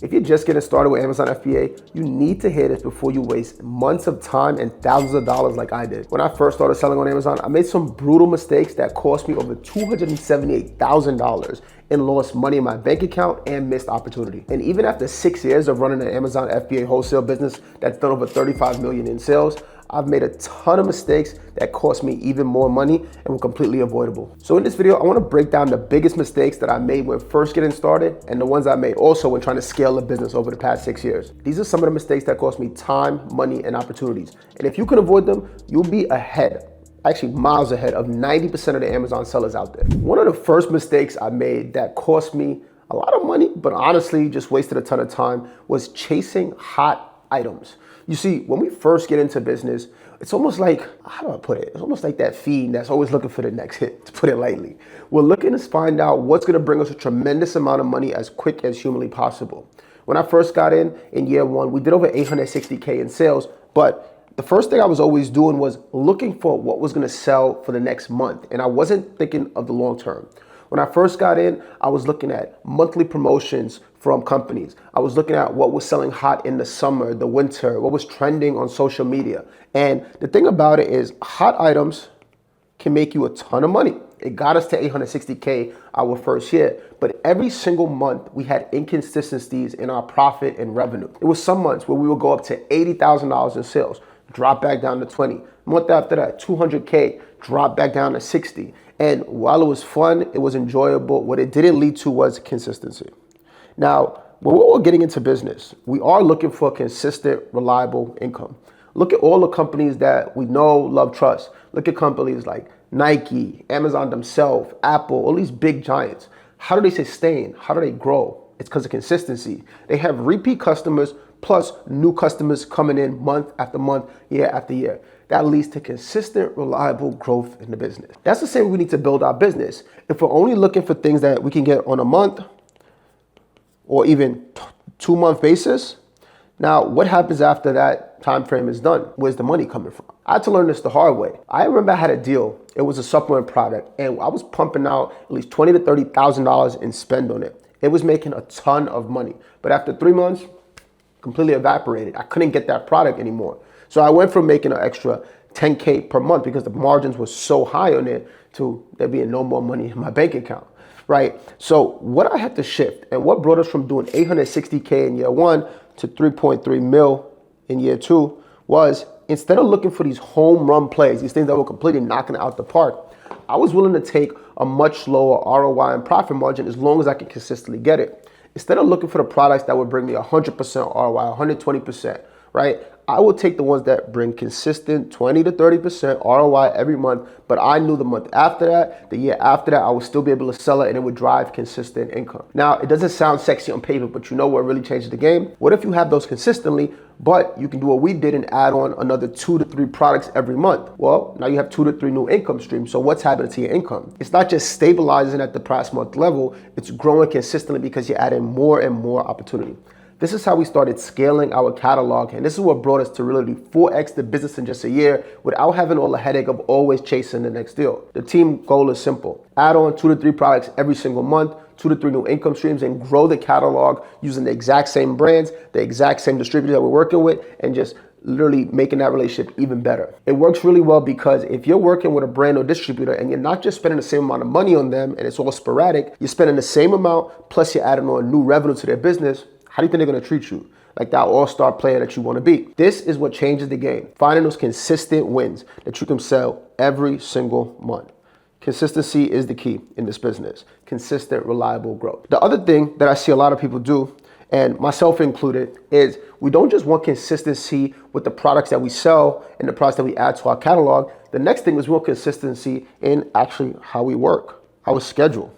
If you're just getting started with Amazon FBA, you need to hear this before you waste months of time and thousands of dollars like I did. When I first started selling on Amazon, I made some brutal mistakes that cost me over $278,000 and lost money in my bank account and missed opportunity. And even after 6 years of running an Amazon FBA wholesale business that's done over 35 million in sales, I've made a ton of mistakes that cost me even more money and were completely avoidable. So in this video, I wanna break down the biggest mistakes that I made when first getting started and the ones I made also when trying to scale a business over the past 6 years. These are some of the mistakes that cost me time, money, and opportunities. And if you can avoid them, you'll be ahead, actually miles ahead of 90% of the Amazon sellers out there. One of the first mistakes I made that cost me a lot of money, but honestly just wasted a ton of time, was chasing hot items. You see, when we first get into business, it's almost like, how do I put it? It's almost like that fiend that's always looking for the next hit, to put it lightly. We're looking to find out what's gonna bring us a tremendous amount of money as quick as humanly possible. When I first got in year one, we did over 860K in sales, but the first thing I was always doing was looking for what was gonna sell for the next month, and I wasn't thinking of the long term. When I first got in, I was looking at monthly promotions from companies. I was looking at what was selling hot in the summer, the winter, what was trending on social media. And the thing about it is hot items can make you a ton of money. It got us to 860K our first year, but every single month we had inconsistencies in our profit and revenue. It was some months where we would go up to $80,000 in sales, drop back down to 20. Month after that, 200K, drop back down to 60. And while it was fun, it was enjoyable, what it didn't lead to was consistency. Now, when we're all getting into business, we are looking for consistent, reliable income. Look at all the companies that we know, love, trust. Look at companies like Nike, Amazon themselves, Apple, all these big giants. How do they sustain? How do they grow? It's because of consistency. They have repeat customers plus new customers coming in month after month, year after year. That leads to consistent, reliable growth in the business. That's the same way we need to build our business. If we're only looking for things that we can get on a month or even 2-month basis, now what happens after that time frame is done? Where's the money coming from? I had to learn this the hard way. I remember I had a deal. It was a supplement product, and I was pumping out at least $20,000 to $30,000 in spend on it. It was making a ton of money, but after 3 months, completely evaporated. I couldn't get that product anymore. So I went from making an extra 10K per month because the margins were so high on it to there being no more money in my bank account, right? So what I had to shift and what brought us from doing 860K in year one to 3.3 mil in year two was instead of looking for these home run plays, these things that were completely knocking it out the park, I was willing to take a much lower ROI and profit margin as long as I could consistently get it. Instead of looking for the products that would bring me 100% ROI, 120%, right? I would take the ones that bring consistent 20 to 30% ROI every month, but I knew the month after that, the year after that, I would still be able to sell it and it would drive consistent income. Now, it doesn't sound sexy on paper, but you know what really changes the game? What if you have those consistently, but you can do what we did and add on another 2 to 3 products every month? Well, now you have 2 to 3 new income streams. So what's happening to your income? It's not just stabilizing at the past month level, it's growing consistently because you're adding more and more opportunity. This is how we started scaling our catalog, and this is what brought us to really 4x the business in just a year without having all the headache of always chasing the next deal. The team goal is simple. Add on 2 to 3 products every single month, 2 to 3 new income streams, and grow the catalog using the exact same brands, the exact same distributors that we're working with, and just literally making that relationship even better. It works really well because if you're working with a brand or distributor and you're not just spending the same amount of money on them and it's all sporadic, you're spending the same amount plus you're adding on new revenue to their business. How do you think they're gonna treat you? Like that all-star player that you wanna be. This is what changes the game. Finding those consistent wins that you can sell every single month. Consistency is the key in this business. Consistent, reliable growth. The other thing that I see a lot of people do, and myself included, is we don't just want consistency with the products that we sell and the products that we add to our catalog. The next thing is we want consistency in actually how we work, our schedule.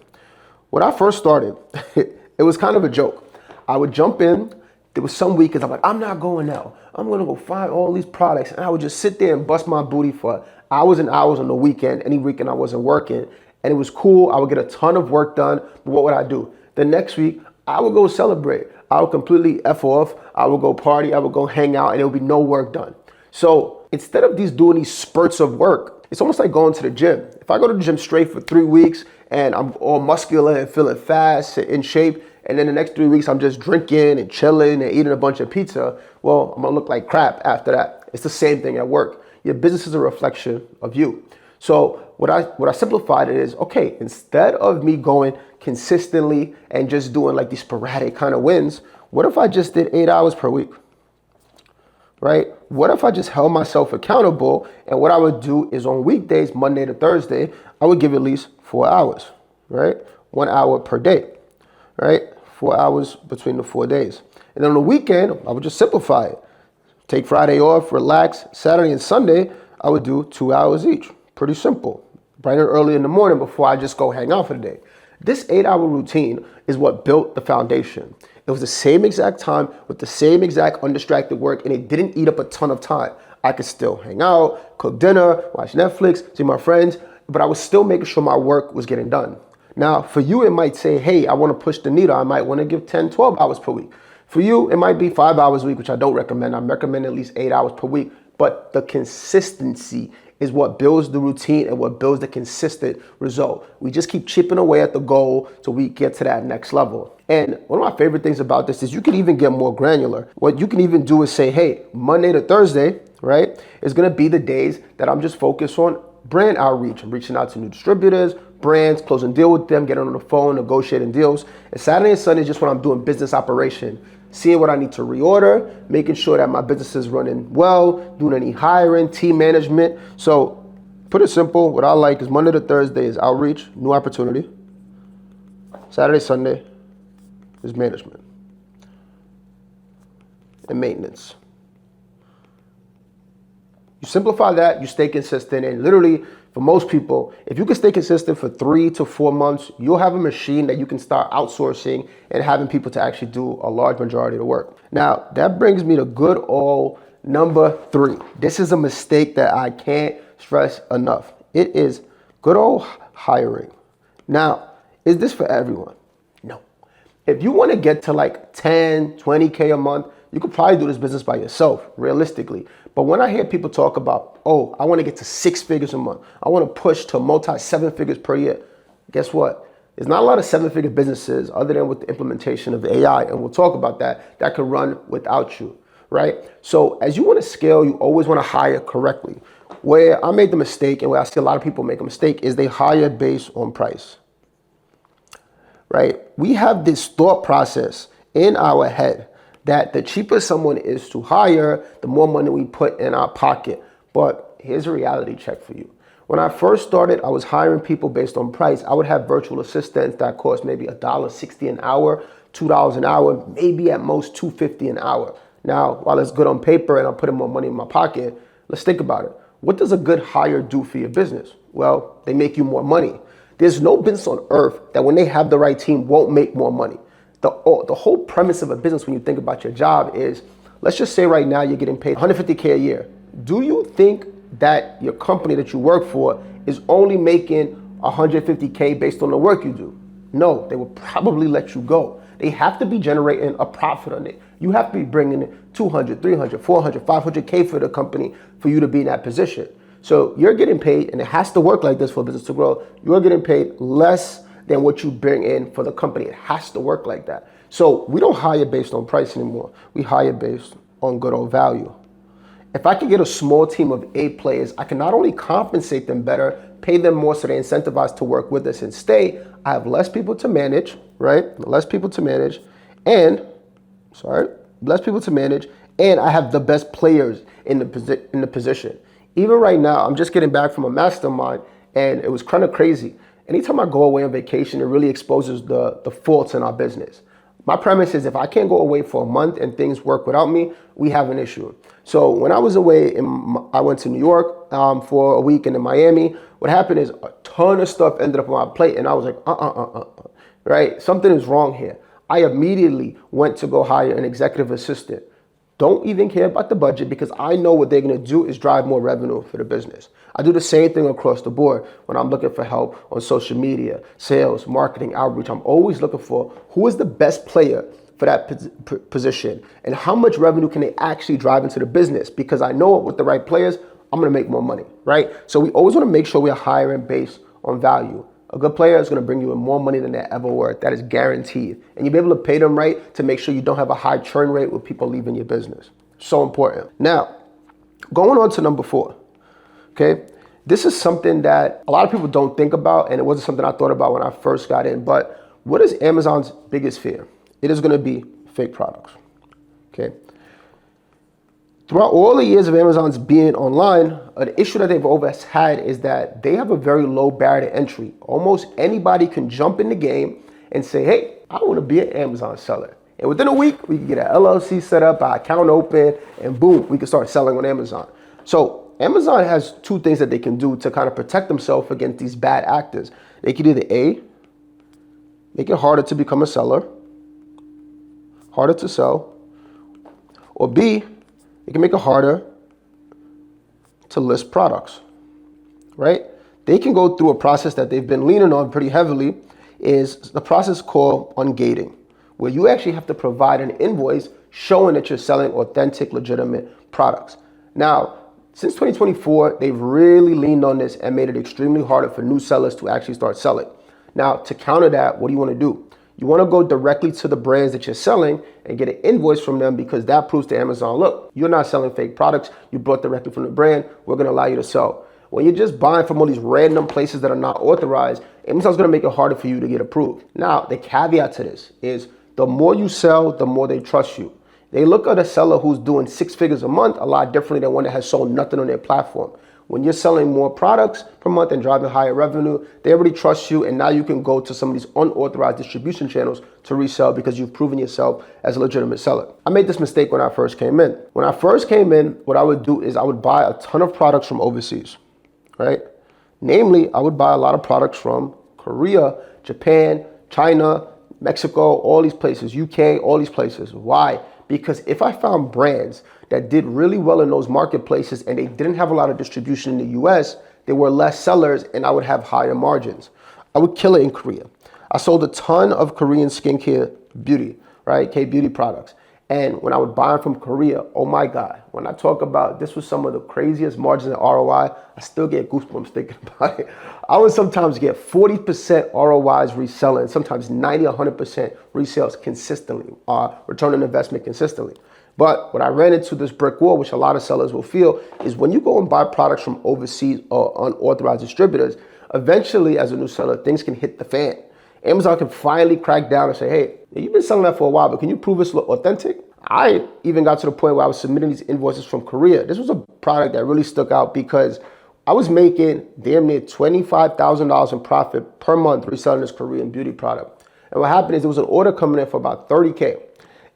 When I first started, it was kind of a joke. I would jump in, there was some weekends I'm like, I'm not going out. I'm gonna go find all these products, and I would just sit there and bust my booty for hours and hours on the weekend, any weekend I wasn't working. And it was cool, I would get a ton of work done, but what would I do? The next week, I would go celebrate. I would completely F off, I would go party, I would go hang out, and there would be no work done. So instead of doing these spurts of work, it's almost like going to the gym. If I go to the gym straight for 3 weeks and I'm all muscular and feeling fast, in shape, and then the next 3 weeks I'm just drinking and chilling and eating a bunch of pizza, well, I'm gonna look like crap after that. It's the same thing at work. Your business is a reflection of you. So what I simplified it is, okay, instead of me going consistently and just doing like these sporadic kind of wins, what if I just did 8 hours per week? Right? What if I just held myself accountable, and what I would do is on weekdays, Monday to Thursday, I would give at least 4 hours, right? 1 hour per day, right? 4 hours between the 4 days. And then on the weekend, I would just simplify it. Take Friday off, relax. Saturday and Sunday, I would do 2 hours each. Pretty simple. Bright and early in the morning before I just go hang out for the day. This 8-hour routine is what built the foundation. It was the same exact time with the same exact undistracted work, and it didn't eat up a ton of time. I could still hang out, cook dinner, watch Netflix, see my friends, but I was still making sure my work was getting done. Now, for you, it might say, hey, I want to push the needle. I might want to give 10, 12 hours per week. For you, it might be 5 hours a week, which I don't recommend. I recommend at least 8 hours per week. But the consistency is what builds the routine and what builds the consistent result. We just keep chipping away at the goal till we get to that next level. And one of my favorite things about this is you can even get more granular. What you can even do is say, hey, Monday to Thursday, right, is gonna be the days that I'm just focused on brand outreach. I'm reaching out to new distributors, brands, closing deal with them, getting on the phone, negotiating deals. And Saturday and Sunday is just when I'm doing business operation, seeing what I need to reorder, making sure that my business is running well, doing any hiring, team management. So put it simple, what I like is Monday to Thursday is outreach, new opportunity. Saturday, Sunday is management and maintenance. You simplify that, you stay consistent, and literally for most people, if you can stay consistent for 3 to 4 months, you'll have a machine that you can start outsourcing and having people to actually do a large majority of the work. Now, that brings me to good old number 3. This is a mistake that I can't stress enough. It is good old hiring. Now, is this for everyone? No. If you want to get to like 10, 20K a month, you could probably do this business by yourself, realistically. But when I hear people talk about, oh, I want to get to 6 figures a month, I want to push to multi-7 figures per year, guess what? There's not a lot of 7-figure businesses other than with the implementation of AI, and we'll talk about that, that could run without you, right? So as you want to scale, you always want to hire correctly. Where I made the mistake, and where I see a lot of people make a mistake, is they hire based on price, right? We have this thought process in our head that the cheaper someone is to hire, the more money we put in our pocket. But here's a reality check for you. When I first started, I was hiring people based on price. I would have virtual assistants that cost maybe $1.60 an hour, $2 an hour, maybe at most $2.50 an hour. Now, while it's good on paper and I'm putting more money in my pocket, let's think about it. What does a good hire do for your business? Well, they make you more money. There's no business on earth that when they have the right team won't make more money. The whole premise of a business when you think about your job is, let's just say right now you're getting paid $150K a year. Do you think that your company that you work for is only making $150K based on the work you do? No, they will probably let you go. They have to be generating a profit on it. You have to be bringing in 200, 300, 400, 500K for the company for you to be in that position. So you're getting paid, and it has to work like this for a business to grow. You're getting paid less than what you bring in for the company. It has to work like that. So we don't hire based on price anymore. We hire based on good old value. If I can get a small team of 8 players, I can not only compensate them better, pay them more so they're incentivized to work with us and stay. I have less people to manage, right? Less people to manage, and I have the best players in the position. Even right now, I'm just getting back from a mastermind, and it was kind of crazy. Anytime I go away on vacation, it really exposes the faults in our business. My premise is if I can't go away for a month and things work without me, we have an issue. So when I was away, I went to New York for a week and in Miami. What happened is a ton of stuff ended up on my plate, and I was like, right? Something is wrong here. I immediately went to go hire an executive assistant. Don't even care about the budget because I know what they're going to do is drive more revenue for the business. I do the same thing across the board when I'm looking for help on social media, sales, marketing, outreach. I'm always looking for who is the best player for that position and how much revenue can they actually drive into the business, because I know with the right players, I'm going to make more money, right? So we always want to make sure we're hiring based on value. A good player is going to bring you in more money than they're ever worth. That is guaranteed. And you'll be able to pay them right to make sure you don't have a high churn rate with people leaving your business. So important. Now, going on to number 4, okay? This is something that a lot of people don't think about, and it wasn't something I thought about when I first got in, but what is Amazon's biggest fear? It is going to be fake products, okay? Throughout all the years of Amazon's being online, an issue that they've always had is that they have a very low barrier to entry. Almost anybody can jump in the game and say, hey, I want to be an Amazon seller. And within a week, we can get an LLC set up, our account open, and boom, we can start selling on Amazon. So Amazon has 2 things that they can do to kind of protect themselves against these bad actors. They can either A, make it harder to become a seller, harder to sell, or B, it can make it harder to list products, right? They can go through a process that they've been leaning on pretty heavily, is the process called ungating, where you actually have to provide an invoice showing that you're selling authentic, legitimate products. Now, since 2024, they've really leaned on this and made it extremely harder for new sellers to actually start selling. Now, to counter that, what do you want to do? You want to go directly to the brands that you're selling and get an invoice from them, because that proves to Amazon, look, you're not selling fake products. You brought directly from the brand. We're going to allow you to sell. When you're just buying from all these random places that are not authorized, Amazon's going to make it harder for you to get approved. Now, the caveat to this is the more you sell, the more they trust you. They look at a seller who's doing 6 figures a month a lot differently than one that has sold nothing on their platform. When you're selling more products per month and driving higher revenue, they already trust you, and now you can go to some of these unauthorized distribution channels to resell because you've proven yourself as a legitimate seller. I made this mistake when I first came in. When I first came in, what I would do is I would buy a ton of products from overseas, right? Namely, I would buy a lot of products from Korea, Japan, China, Mexico, all these places, UK, all these places. Why? Because if I found brands that did really well in those marketplaces and they didn't have a lot of distribution in the US, there were less sellers and I would have higher margins. I would kill it in Korea. I sold a ton of Korean skincare beauty, right? K-beauty products. And when I would buy them from Korea, oh my God, when I talk about this was some of the craziest margins in ROI, I still get goosebumps thinking about it. I would sometimes get 40% ROIs reselling, sometimes 90, 100% resales consistently, return on investment consistently. But what I ran into this brick wall, which a lot of sellers will feel, is when you go and buy products from overseas or unauthorized distributors, eventually as a new seller, things can hit the fan. Amazon can finally crack down and say, hey, you've been selling that for a while, but can you prove it's authentic? I even got to the point where I was submitting these invoices from Korea. This was a product that really stuck out because I was making damn near $25,000 in profit per month reselling this Korean beauty product. And what happened is there was an order coming in for about 30K.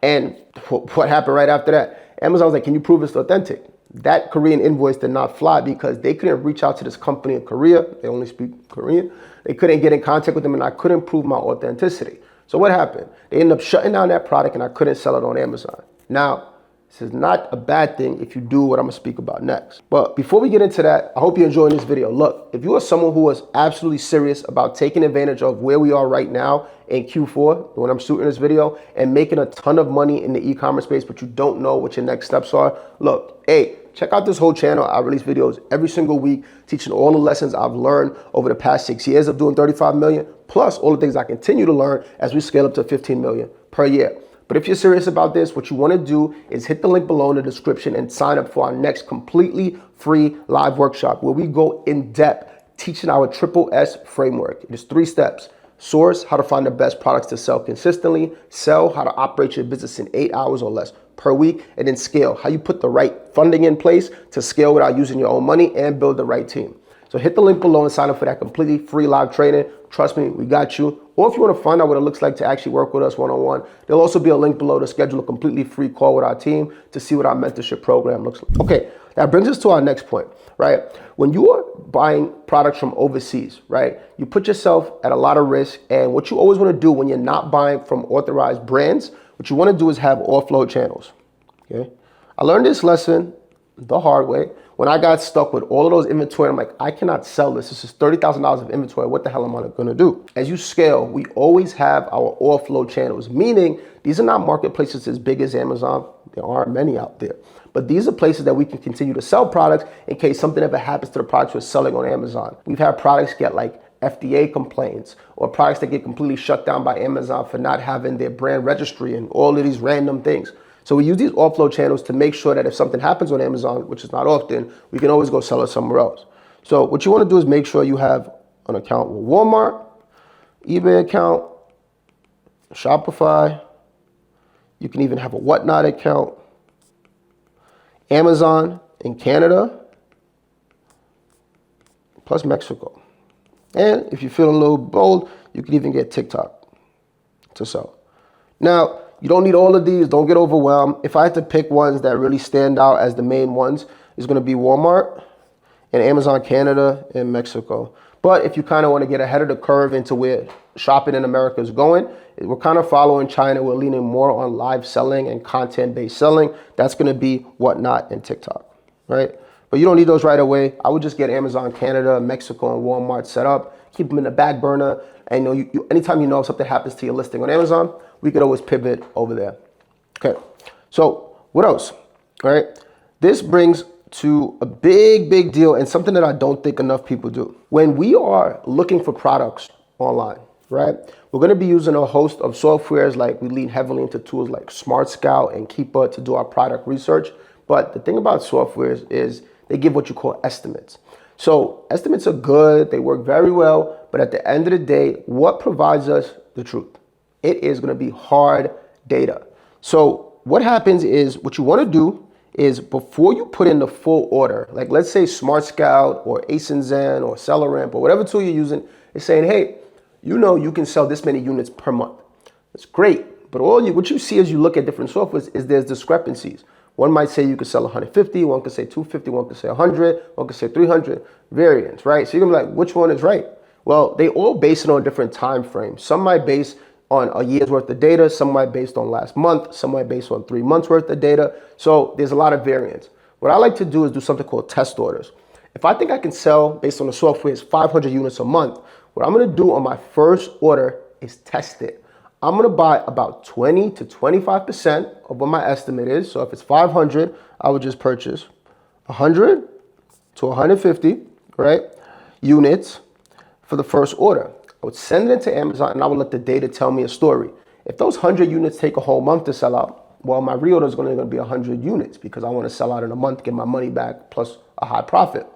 And what happened right after that? Amazon was like, can you prove it's authentic? That Korean invoice did not fly because they couldn't reach out to this company in Korea. They only speak Korean. They couldn't get in contact with them, and I couldn't prove my authenticity. So what happened? They ended up shutting down that product, and I couldn't sell it on Amazon. Now, this is not a bad thing if you do what I'm gonna speak about next. But before we get into that, I hope you're enjoying this video. Look, if you are someone who is absolutely serious about taking advantage of where we are right now in Q4, when I'm shooting this video, and making a ton of money in the e-commerce space, but you don't know what your next steps are, look, hey, check out this whole channel. I release videos every single week, teaching all the lessons I've learned over the past 6 years of doing 35 million, plus all the things I continue to learn as we scale up to 15 million per year. But if you're serious about this, what you want to do is hit the link below in the description and sign up for our next completely free live workshop where we go in depth teaching our triple S framework. It is 3 steps. Source, how to find the best products to sell consistently. Sell, how to operate your business in 8 hours or less per week. And then scale, how you put the right funding in place to scale without using your own money and build the right team. So hit the link below and sign up for that completely free live training. Trust me, we got you. Or if you want to find out what it looks like to actually work with us one-on-one, there'll also be a link below to schedule a completely free call with our team to see what our mentorship program looks like. Okay, that brings us to our next point, right? When you are buying products from overseas, right, you put yourself at a lot of risk. And what you always want to do when you're not buying from authorized brands, what you want to do is have offload channels, okay? I learned this lesson the hard way when I got stuck with all of those inventory. I'm like, I cannot sell this. This is $30,000 of inventory. What the hell am I going to do? As you scale, we always have our offload channels, meaning these are not marketplaces as big as Amazon. There aren't many out there. But these are places that we can continue to sell products in case something ever happens to the products we're selling on Amazon. We've had products get like FDA complaints or products that get completely shut down by Amazon for not having their brand registry and all of these random things. So we use these offload channels to make sure that if something happens on Amazon, which is not often, we can always go sell it somewhere else. So what you want to do is make sure you have an account with Walmart, eBay account, Shopify. You can even have a Whatnot account, Amazon in Canada, plus Mexico. And if you feel a little bold, you can even get TikTok to sell. Now, you don't need all of these. Don't get overwhelmed. If I had to pick ones that really stand out as the main ones, it's going to be Walmart and Amazon Canada and Mexico. But if you kind of want to get ahead of the curve into where shopping in America is going, we're kind of following China. We're leaning more on live selling and content-based selling. That's going to be Whatnot and TikTok, right? But you don't need those right away. I would just get Amazon Canada, Mexico, and Walmart set up. Keep them in the back burner. And anytime you know something happens to your listing on Amazon, we could always pivot over there. Okay, so what else? All right, this brings to a big deal and something that I don't think enough people do. When we are looking for products online, right, we're going to be using a host of softwares. Like we lean heavily into tools like Smart Scout and Keepa to do our product research. But the thing about softwares is they give what you call estimates. So estimates are good, they work very well, but at the end of the day, what provides us the truth? It is going to be hard data. So what happens is, what you want to do is before you put in the full order, like let's say Smart Scout or ASIN or SellerAmp or whatever tool you're using is saying, hey, you can sell this many units per month. That's great, but what you see as you look at different softwares is there's discrepancies. One might say you could sell 150, one could say 250, one could say 100, one could say 300, variants, right? So you're gonna be like, which one is right? Well, they all base it on different time frames. Some might base on a year's worth of data, some might based on last month, some might based on 3 months worth of data. So there's a lot of variance. What I like to do is do something called test orders. If I think I can sell, based on the software, is 500 units a month, what I'm gonna do on my first order is test it. I'm gonna buy about 20 to 25% of what my estimate is. So if it's 500, I would just purchase 100 to 150, right, units for the first order. I would send it to Amazon and I would let the data tell me a story. If those 100 units take a whole month to sell out, well, my reorder is going to be 100 units because I want to sell out in a month, get my money back plus a high profit.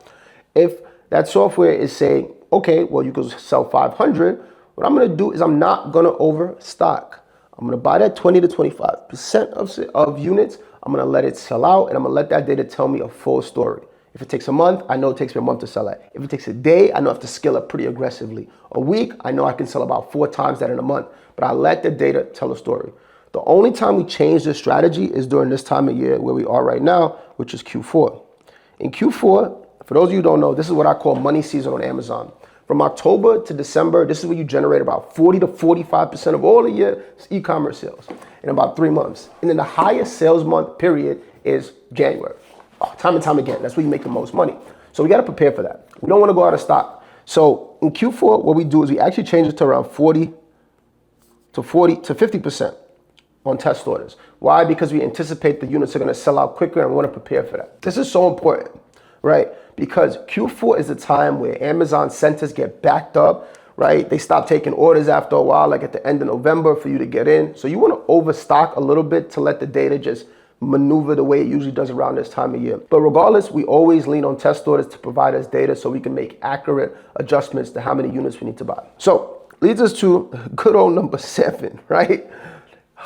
If that software is saying, okay, well, you can sell 500, what I'm going to do is I'm not going to overstock. I'm going to buy that 20 to 25% of units. I'm going to let it sell out and I'm going to let that data tell me a full story. If it takes a month, I know it takes me a month to sell it. If it takes a day, I know I have to scale up pretty aggressively. A week, I know I can sell about 4 times that in a month. But I let the data tell a story. The only time we change this strategy is during this time of year where we are right now, which is Q4. In Q4, for those of you who don't know, this is what I call money season on Amazon. From October to December, this is where you generate about 40 to 45% of all of your e-commerce sales in about 3 months. And then the highest sales month period is January. Time and time again, that's where you make the most money. So we got to prepare for that. We don't want to go out of stock. So in Q4, what we do is we actually change it to around 40 to 50% on test orders. Why? Because we anticipate the units are going to sell out quicker and we want to prepare for that. This is so important, right? Because Q4 is the time where Amazon centers get backed up, right? They stop taking orders after a while, like at the end of November for you to get in. So you want to overstock a little bit to let the data just maneuver the way it usually does around this time of year. But regardless, we always lean on test orders to provide us data so we can make accurate adjustments to how many units we need to buy. So leads us to good old number 7, right?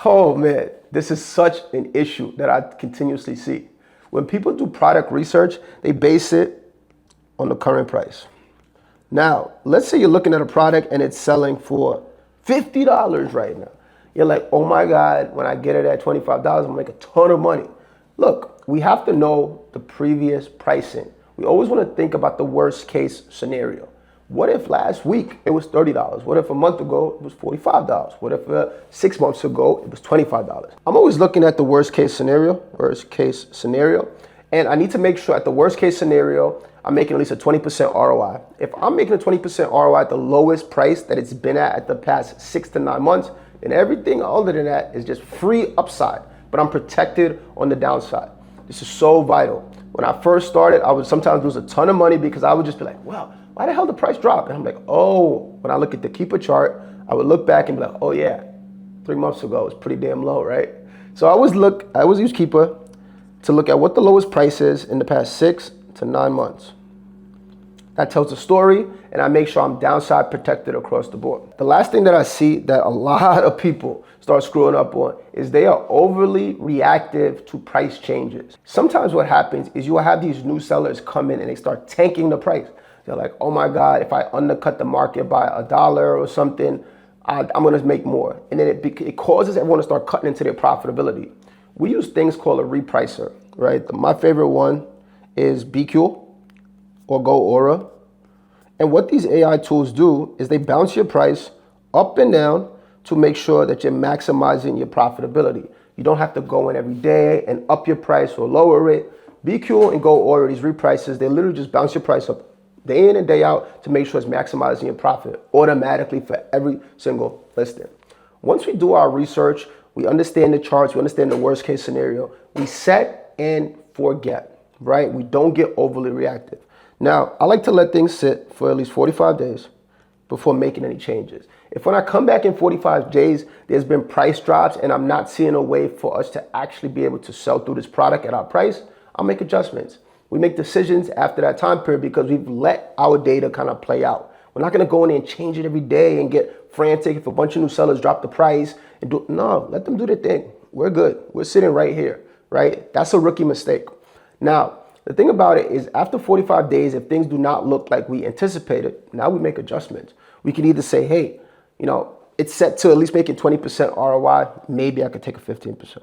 Oh man, this is such an issue that I continuously see. When people do product research, they base it on the current price. Now, let's say you're looking at a product and it's selling for $50 right now. You're like, oh my God, when I get it at $25, I'm gonna make a ton of money. Look, we have to know the previous pricing. We always wanna think about the worst case scenario. What if last week it was $30? What if a month ago it was $45? What if 6 months ago it was $25? I'm always looking at the worst case scenario, and I need to make sure at the worst case scenario, I'm making at least a 20% ROI. If I'm making a 20% ROI at the lowest price that it's been at the past 6 to 9 months, then everything other than that is just free upside, but I'm protected on the downside. This is so vital. When I first started, I would sometimes lose a ton of money because I would just be like, well, why the hell the price dropped? And I'm like, oh, when I look at the Keepa chart, I would look back and be like, oh yeah, 3 months ago, it was pretty damn low, right? So I always use Keepa to look at what the lowest price is in the past 6 to 9 months. That tells the story, and I make sure I'm downside protected across the board. The last thing that I see that a lot of people start screwing up on is they are overly reactive to price changes. Sometimes what happens is you will have these new sellers come in and they start tanking the price. They're like, oh my God, if I undercut the market by $1 or something, I'm gonna make more. And then it causes everyone to start cutting into their profitability. We use things called a repricer, right? My favorite one is BQ or Go Aura. And what these AI tools do is they bounce your price up and down to make sure that you're maximizing your profitability. You don't have to go in every day and up your price or lower it. BQ and Go Aura, these reprices, they literally just bounce your price up day in and day out to make sure it's maximizing your profit automatically for every single listing. Once we do our research, we understand the charts, we understand the worst case scenario, we set and forget, right? We don't get overly reactive. Now, I like to let things sit for at least 45 days before making any changes. If when I come back in 45 days, there's been price drops and I'm not seeing a way for us to actually be able to sell through this product at our price, I'll make adjustments. We make decisions after that time period because we've let our data kind of play out. We're not gonna go in there and change it every day and get frantic if a bunch of new sellers drop the price and no, let them do their thing. We're good, we're sitting right here, right? That's a rookie mistake. Now, the thing about it is after 45 days, if things do not look like we anticipated, now we make adjustments. We can either say, hey, it's set to at least making 20% ROI. Maybe I could take a 15%.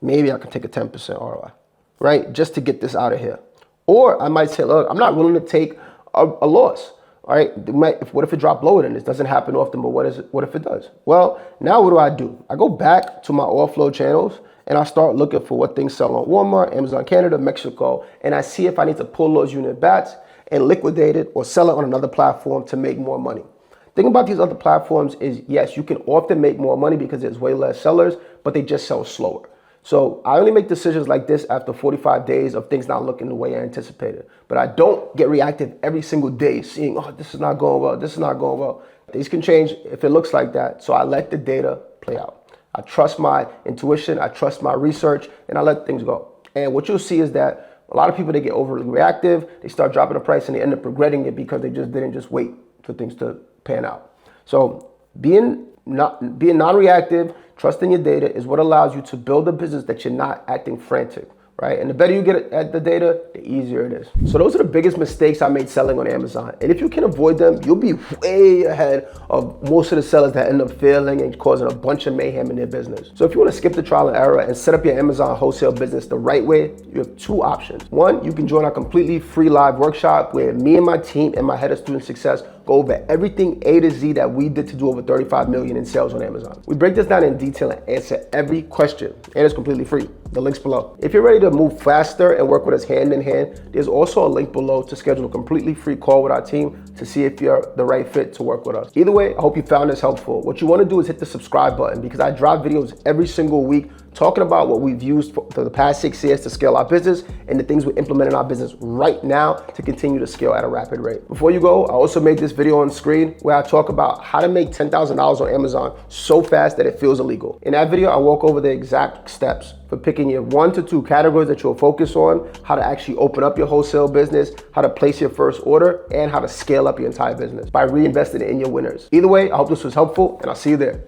Maybe I could take a 10% ROI, right? Just to get this out of here. Or I might say, look, I'm not willing to take a loss, all right? What if it dropped lower than this? Doesn't happen often, but what if it does? Well, now what do? I go back to my Offload channels and I start looking for what things sell on Walmart, Amazon Canada, Mexico, and I see if I need to pull those unit bats and liquidate it or sell it on another platform to make more money. The thing about these other platforms is, yes, you can often make more money because there's way less sellers, but they just sell slower. So I only make decisions like this after 45 days of things not looking the way I anticipated. But I don't get reactive every single day seeing, oh, this is not going well, this is not going well. These can change if it looks like that. So I let the data play out. I trust my intuition, I trust my research, and I let things go. And what you'll see is that a lot of people, they get overly reactive, they start dropping the price and they end up regretting it because they didn't just wait for things to pan out. So being non-reactive, trusting your data is what allows you to build a business that you're not acting frantic, right? And the better you get at the data, the easier it is. So those are the biggest mistakes I made selling on Amazon. And if you can avoid them, you'll be way ahead of most of the sellers that end up failing and causing a bunch of mayhem in their business. So if you want to skip the trial and error and set up your Amazon wholesale business the right way, you have 2 options. One, you can join our completely free live workshop where me and my team and my head of student success go over everything A to Z that we did to do over 35 million in sales on Amazon. We break this down in detail and answer every question, and it's completely free. The link's below. If you're ready to move faster and work with us hand in hand, there's also a link below to schedule a completely free call with our team to see if you're the right fit to work with us. Either way, I hope you found this helpful. What you want to do is hit the subscribe button because I drop videos every single week talking about what we've used for the past 6 years to scale our business and the things we implement in our business right now to continue to scale at a rapid rate. Before you go, I also made this video on screen where I talk about how to make $10,000 on Amazon so fast that it feels illegal. In that video, I walk over the exact steps for picking your 1 to 2 categories that you'll focus on, how to actually open up your wholesale business, how to place your first order, and how to scale up your entire business by reinvesting in your winners. Either way, I hope this was helpful and I'll see you there.